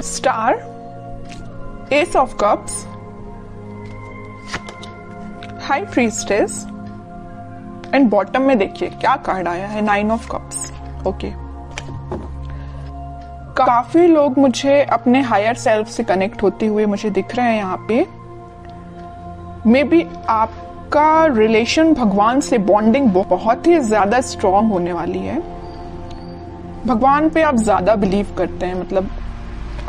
Star, S of cups, high priestess and bottom में देखिए क्या कार्ड आया है, 9 ऑफ कप्स। ओके, काफी लोग मुझे अपने हायर सेल्फ से कनेक्ट होते हुए मुझे दिख रहे हैं यहाँ पे। मे बी आपका रिलेशन भगवान से बॉन्डिंग बहुत ही ज्यादा स्ट्रांग होने वाली है। भगवान पे आप ज्यादा बिलीव करते हैं, मतलब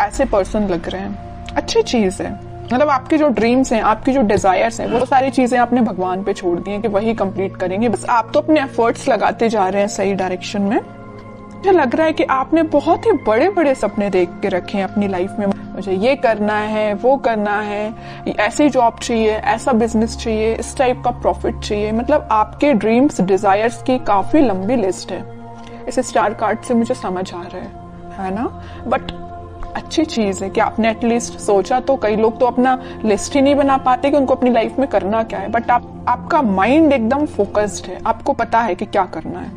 ऐसे पर्सन लग रहे हैं। अच्छी चीज है, मतलब आपके जो ड्रीम्स हैं, आपकी जो डिजायर्स हैं, वो सारी चीजें आपने भगवान पे छोड़ दी हैं कि वही कंप्लीट करेंगे। बस आप तो अपने एफर्ट्स लगाते जा रहे हैं सही डायरेक्शन में। मुझे लग रहा है कि आपने बहुत ही बड़े बड़े सपने देख के रखे हैं अपनी लाइफ में। मुझे ये करना है, वो करना है, ऐसी जॉब चाहिए, ऐसा बिजनेस चाहिए, इस टाइप का प्रॉफिट चाहिए। मतलब आपके ड्रीम्स, डिजायर्स की काफी लंबी लिस्ट है। इस स्टार कार्ड से मुझे समझ आ रहा है ना। बट अच्छी चीज है कि आपने एटलीस्ट सोचा। तो कई लोग तो अपना लिस्ट ही नहीं बना पाते कि उनको अपनी लाइफ में करना क्या है। बट आपका माइंड एकदम फोकस्ड है, आपको पता है कि क्या करना है।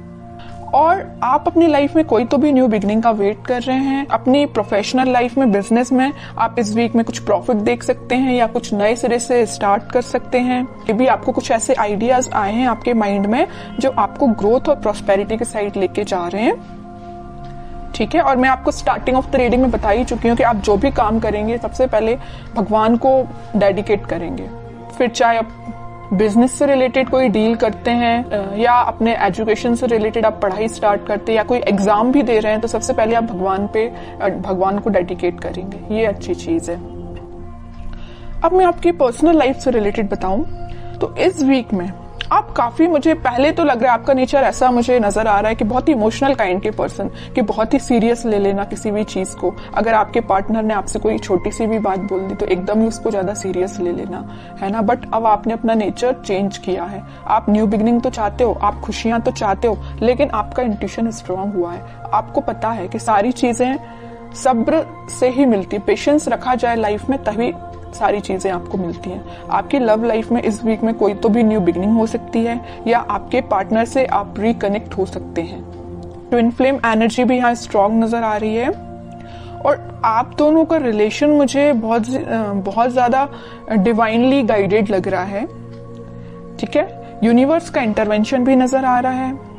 और आप अपनी लाइफ में कोई तो भी न्यू बिगनिंग का वेट कर रहे हैं। अपनी प्रोफेशनल लाइफ में, बिजनेस में आप इस वीक में कुछ प्रॉफिट देख सकते हैं या कुछ नए सिरे से स्टार्ट कर सकते हैं। ये भी आपको कुछ ऐसे आइडियाज आए हैं आपके माइंड में जो आपको ग्रोथ और प्रॉस्पेरिटी की साइड लेके जा रहे हैं। ठीक है, और मैं आपको स्टार्टिंग ऑफ द रीडिंग में बता ही चुकी हूँ कि आप जो भी काम करेंगे सबसे पहले भगवान को डेडिकेट करेंगे। फिर चाहे आप बिजनेस से रिलेटेड कोई डील करते हैं या अपने एजुकेशन से रिलेटेड आप पढ़ाई स्टार्ट करते हैं या कोई एग्जाम भी दे रहे हैं, तो सबसे पहले आप भगवान को डेडिकेट करेंगे। ये अच्छी चीज है। अब मैं आपकी पर्सनल लाइफ से रिलेटेड बताऊं तो इस वीक में आप काफी, मुझे पहले तो लग रहा है आपका नेचर ऐसा मुझे नजर आ रहा है कि बहुत ही इमोशनल काइंड के पर्सन, कि बहुत ही सीरियस ले लेना किसी भी चीज को। अगर आपके पार्टनर ने आपसे कोई छोटी सी भी बात बोल दी तो एकदम ही उसको ज्यादा सीरियस ले लेना, है ना। बट अब आपने अपना नेचर चेंज किया है। आप न्यू बिगनिंग तो चाहते हो, आप खुशियां तो चाहते हो, लेकिन आपका इंट्यूशन स्ट्रांग हुआ है। आपको पता है कि सारी चीजें सब्र से ही मिलती है। पेशेंस रखा जाए लाइफ में तभी सारी चीजें आपको मिलती हैं। आपकी लव लाइफ में इस वीक में कोई तो भी न्यू बिगनिंग हो सकती है या आपके पार्टनर से आप रिकनेक्ट हो सकते हैं। ट्विन फ्लेम एनर्जी भी यहाँ स्ट्रांग नजर आ रही है और आप दोनों का रिलेशन मुझे बहुत ज्यादा डिवाइनली गाइडेड लग रहा है। ठीक है, यूनिवर्स का इंटरवेंशन भी नजर आ रहा है।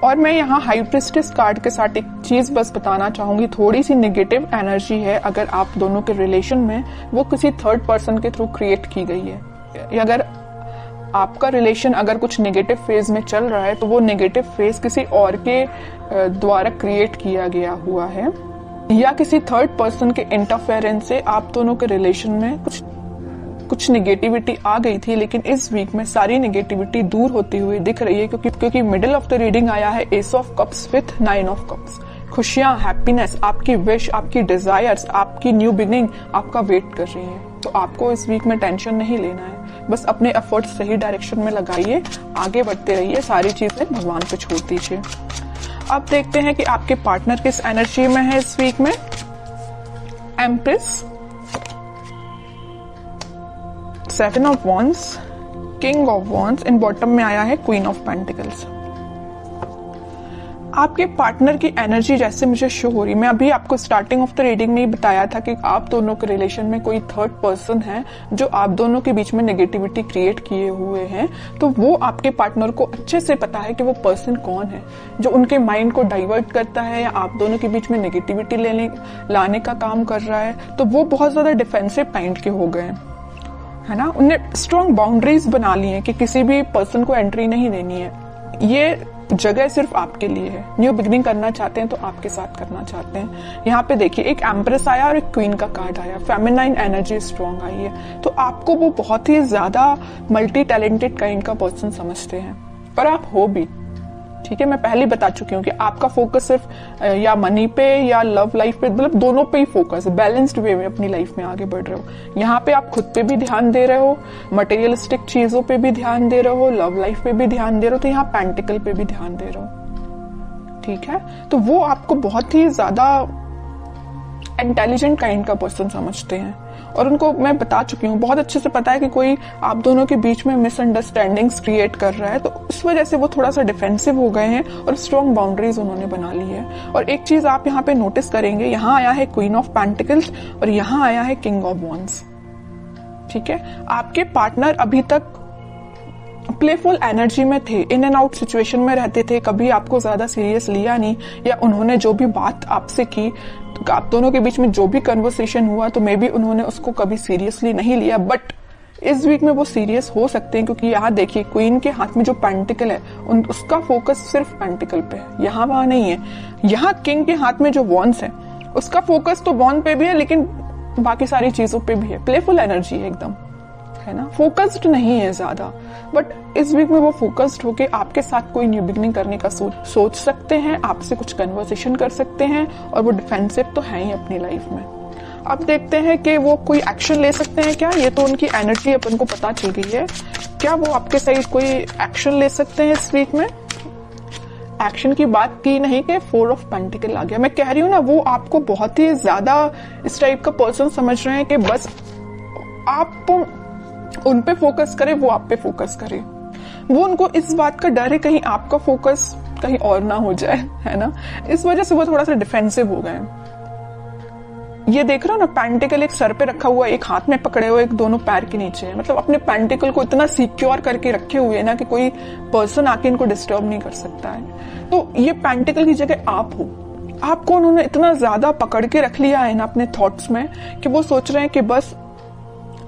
और मैं यहाँ हाई प्रीस्टेस कार्ड के साथ एक चीज बस बताना चाहूंगी, थोड़ी सी नेगेटिव एनर्जी है अगर आप दोनों के रिलेशन में, वो किसी थर्ड पर्सन के थ्रू क्रिएट की गई है। अगर आपका रिलेशन अगर कुछ नेगेटिव फेज में चल रहा है तो वो नेगेटिव फेज किसी और के द्वारा क्रिएट किया गया हुआ है या किसी थर्ड पर्सन के इंटरफेरेंस से आप दोनों के रिलेशन में कुछ नेगेटिविटी आ गई थी। लेकिन इस वीक में सारी नेगेटिविटी दूर होती हुई दिख रही है क्योंकि मिडिल ऑफ द रीडिंग आया है S of cups with 9 of cups. खुशियां, हैप्पीनेस, आपकी विश, आपकी डिजायर्स, आपकी न्यू बिगनिंग आपका वेट कर रही है। तो आपको इस वीक में टेंशन नहीं लेना है, बस अपने एफर्ट्स सही डायरेक्शन में लगाइए, आगे बढ़ते रहिए, सारी चीजें भगवान पे छोड़ दीजिए। अब देखते हैं कि आपके पार्टनर किस एनर्जी में है इस वीक में। Empress, 7 of wands, king of wands, in bottom में आया है क्वीन ऑफ पेंटिकल्स। आपके पार्टनर की एनर्जी जैसे मुझे शो हो रही, मैं अभी आपको स्टार्टिंग ऑफ द रीडिंग में ही बताया था कि आप दोनों के रिलेशन में कोई थर्ड पर्सन है जो आप दोनों के बीच में नेगेटिविटी क्रिएट किए हुए हैं। तो वो आपके पार्टनर को अच्छे से पता है कि वो पर्सन कौन है जो उनके माइंड को डाइवर्ट करता है या आप दोनों के बीच में नेगेटिविटी लाने का काम कर रहा है। तो वो बहुत ज्यादा डिफेंसिव काइंड के हो गए, है ना। उन्हें स्ट्रॉन्ग बाउंड्रीज बना ली है कि किसी भी पर्सन को एंट्री नहीं देनी है। ये जगह सिर्फ आपके लिए है। न्यू बिगनिंग करना चाहते हैं तो आपके साथ करना चाहते हैं। यहाँ पे देखिए एक एम्प्रेस आया और एक क्वीन का कार्ड आया, फेमिनाइन एनर्जी स्ट्रॉन्ग आई है। तो आपको वो बहुत ही ज्यादा मल्टी टैलेंटेड काइंड का पर्सन समझते हैं, पर आप हो भी। ठीक है, मैं पहले बता चुकी हूँ कि आपका फोकस सिर्फ या मनी पे या लव लाइफ पे, मतलब दोनों पे ही फोकस है। बैलेंस्ड वे में अपनी लाइफ में आगे बढ़ रहे हो। यहाँ पे आप खुद पे भी ध्यान दे रहे हो, मटेरियलिस्टिक चीजों पे भी ध्यान दे रहे हो, लव लाइफ पे भी ध्यान दे रहे हो, तो यहाँ पेंटिकल पे भी ध्यान दे रहे हो। ठीक है, तो वो आपको बहुत ही ज्यादा इंटेलिजेंट काइंड का पर्सन समझते हैं, और उनको मैं बता चुकी हूँ, बहुत अच्छे से पता है कि कोई आप दोनों के बीच में मिसअंडरस्टैंडिंग्स क्रिएट कर रहा है, तो उस वजह से वो थोड़ा सा डिफेंसिव हो गए हैं और स्ट्रॉन्ग बाउंड्रीज उन्होंने बना ली है। और एक चीज आप यहाँ पे नोटिस करेंगे, यहाँ आया है क्वीन ऑफ पेंटिकल्स और यहाँ आया है किंग ऑफ वॉन्ड्स। ठीक है, आपके पार्टनर अभी तक प्लेफुल एनर्जी में थे, इन एंड आउट सिचुएशन में रहते थे, कभी आपको ज्यादा सीरियस लिया नहीं, या उन्होंने जो भी बात आपसे की, तो आप दोनों के बीच में जो भी कन्वर्सेशन हुआ तो मे बी उन्होंने उसको कभी सीरियसली नहीं लिया। बट इस वीक में वो सीरियस हो सकते हैं, क्योंकि यहाँ देखिए क्वीन के हाथ में जो पेंटिकल है उसका फोकस सिर्फ पेंटिकल पे है, यहाँ वहां नहीं है। यहाँ किंग के हाथ में जो वॉन्ड्स है उसका फोकस तो वॉन्ड पे भी है, लेकिन बाकी सारी चीजों पे भी है। प्लेफुल एनर्जी है एकदम, है ना, फोकस्ड नहीं है ज्यादा। बट इस वीक में वो फोकस्ड होके आपके साथ कोई न्यू बिगनिंग करने का सोच सकते हैं, आपसे कुछ कन्वर्सेशन कर सकते हैं, और वो डिफेंसिव तो है ही अपनी लाइफ में। अब देखते हैं कि वो कोई एक्शन ले सकते हैं क्या। ये तो उनकी एनर्जी अपन को पता चल गई है, क्या वो आपके साइड कोई एक्शन ले सकते हैं इस वीक में। एक्शन की बात की नहीं कि 4 ऑफ पेंटिकल आ गया। मैं कह रही हूँ ना, वो आपको बहुत ही ज्यादा इस टाइप का पर्सन समझ रहे हैं कि बस आप उन पे फोकस करें, वो आप पे फोकस करें। वो उनको इस बात का डर है कहीं आपका फोकस कहीं और ना हो जाए, है ना, इस वजह से वो थोड़ा सा डिफेंसिव हो गए। ये देख रहे हो ना, पेंटिकल एक सर पे रखा हुआ, एक हाथ में पकड़े हुए, एक दोनों पैर के नीचे है। मतलब अपने पेंटिकल को इतना सिक्योर करके रखे हुए है ना कि कोई पर्सन आके इनको डिस्टर्ब नहीं कर सकता है। तो ये पेंटिकल की जगह आप हो, आपको उन्होंने इतना ज्यादा पकड़ के रख लिया है ना अपने थॉट्स में कि वो सोच रहे हैं कि बस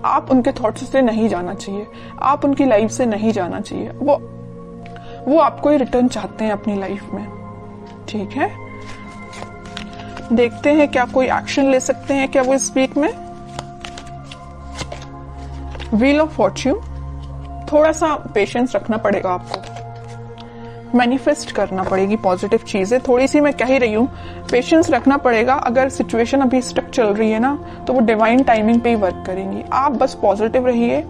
आप उनके थॉट्स से नहीं जाना चाहिए, आप उनकी लाइफ से नहीं जाना चाहिए। वो आपको ही रिटर्न चाहते हैं अपनी लाइफ में। ठीक है, देखते हैं क्या कोई एक्शन ले सकते हैं क्या वो इस वीक में। व्हील ऑफ फॉर्च्यून, थोड़ा सा पेशेंस रखना पड़ेगा आपको, मैनिफेस्ट करना पड़ेगी पॉजिटिव चीजें। थोड़ी सी मैं कह ही रही हूँ, पेशेंस रखना पड़ेगा। अगर सिचुएशन अभी स्टक चल रही है ना, तो वो डिवाइन टाइमिंग पे ही वर्क करेंगी। आप बस पॉजिटिव रहिए,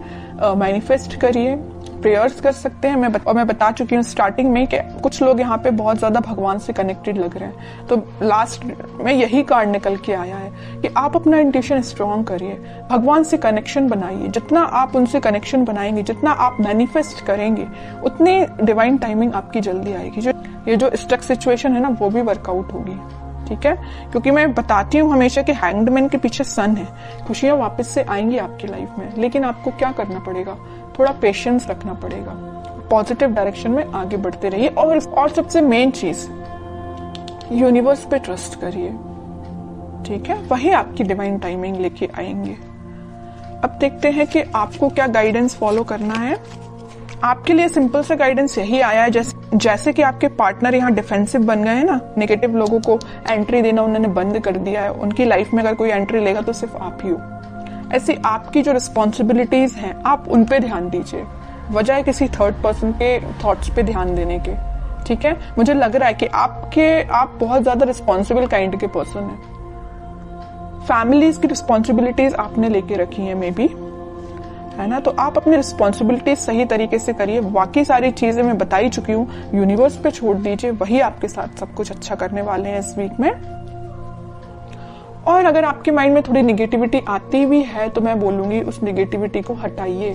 मैनिफेस्ट करिए, प्रेयर्स कर सकते हैं। मैं बता चुकी हूँ स्टार्टिंग में कि कुछ लोग यहाँ पे बहुत ज्यादा भगवान से कनेक्टेड लग रहे हैं, तो लास्ट में यही कार्ड निकल के आया है कि आप अपना इंट्यूशन स्ट्रॉन्ग करिए, भगवान से कनेक्शन बनाइए। जितना आप उनसे कनेक्शन बनाएंगे, जितना आप मैनिफेस्ट करेंगे, उतनी डिवाइन टाइमिंग आपकी जल्दी आएगी। ये जो स्टक सिचुएशन है ना, वो भी वर्कआउट होगी। ठीक है, क्योंकि मैं बताती हूँ हमेशा कि हैंग्ड मैन के पीछे सन है, खुशियां वापस से आएंगी आपकी लाइफ में। लेकिन आपको क्या करना पड़ेगा, थोड़ा पेशेंस रखना पड़ेगा, पॉजिटिव डायरेक्शन में आगे बढ़ते रहिए। और सबसे मेन चीज, यूनिवर्स पे ट्रस्ट करिए। ठीक है, वही आपकी डिवाइन टाइमिंग लेके आएंगे। अब देखते हैं कि आपको क्या गाइडेंस फॉलो करना है। आपके लिए सिंपल सा गाइडेंस यही आया है, जैसे कि आपके पार्टनर यहाँ डिफेंसिव बन गए हैं ना, नेगेटिव लोगों को एंट्री देना उन्होंने बंद कर दिया है, उनकी लाइफ में अगर कोई एंट्री लेगा तो सिर्फ आप ही हो। ऐसे आपकी जो रिस्पॉन्सिबिलिटीज हैं आप उन पे ध्यान दीजिए, बजाय किसी थर्ड पर्सन के थॉट्स पे ध्यान देने के। ठीक है, मुझे लग रहा है कि आप बहुत ज्यादा रिस्पॉन्सिबल काइंड के पर्सन हैं। फैमिलीज की रिस्पॉन्सिबिलिटीज आपने लेके रखी है मे बी, है ना, तो आप अपनी रिस्पॉन्सिबिलिटीज सही तरीके से करिए। बाकी सारी चीजें मैं बता ही चुकी हूँ, यूनिवर्स पे छोड़ दीजिए, वही आपके साथ सब कुछ अच्छा करने वाले हैं इस वीक में। और अगर आपके माइंड में थोड़ी निगेटिविटी आती भी है तो मैं बोलूंगी उस निगेटिविटी को हटाइए।